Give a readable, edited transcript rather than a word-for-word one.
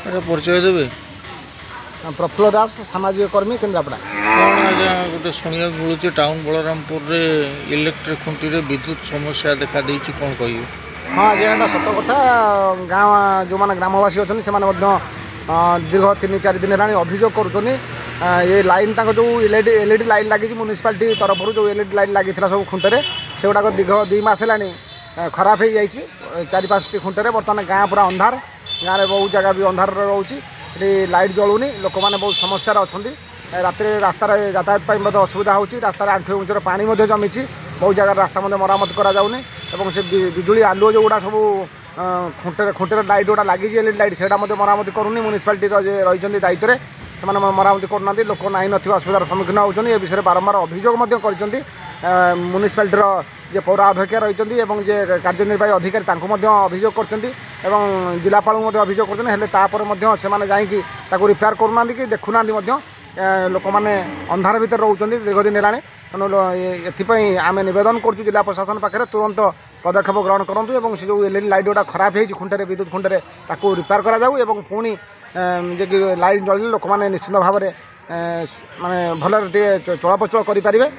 এটা পরিচয় দেবে। प्रफुल्ल दास सामाजिक कर्मी केन्द्रापड़ा। कौन आज्ञा गोटे शुणा मिलूँ टाउन बलरामपुर रे इलेक्ट्रिक खुंटी रे विद्युत समस्या देखा देइछि कौन कहियो। हाँ आज्ञा एटा सत कथा। गाँव जो मैंने ग्रामवासी अच्छे से दीर्घ 3-4 दिन है अभियोग करुँच ये लाइन तक जो एलईडी लाइन लगी म्यूनिसिपालिटी तरफ जो एलईडी लाइन लगी सब खुंटे से गुड़ाक दीर्घ 2 मास है खराब हो जाए 4-5टी खुंटे। बर्तमान गाँ पूरा अंधार, गाँव में बहुत जगह भी अंधार रोचे, ये लाइट जलूनी, लोक मैंने बहुत समस्या अच्छा रात रास्तार यातायात असुविधा होची। रास्तार 8 इंचर पानी जमी, बहुत जगह रास्ता मरामत कराऊनी और से बिजुली आलुओ जो गुड़ा सब खुंटे खुंटे लाइट गुड़ा लगी एलईडी लाइट से मरामती करूनी। म्यूनिसिपालिटी रही दायित्व में से मरामती करना, लोक नाई न असुविधार सम्मुखीन होती। ए विषय बारंबार अभियोग म्यूनिसिपालिटी जे पौरा अध्यक्ष रही जे कार्यनिर्वाही अधिकारी अभियोग कर जिलापाल अभियोग कर जाकि रिपेयर करूना कि देखुना लोक मैंने अंधार भितर रोच दीर्घ दिन है। एपाई आम नवेदन कर जिला प्रशासन पाखे तुरंत पदक्षेप ग्रहण करूँ से जो एलईडी लाइट गुड़ा खराब हो खुंटे विद्युत खुंटे रिपेयर कराऊ पुणी जे कि लाइट जल्दी लोक मैंने निश्चित भाव में माने भल चलाप्रचल करें।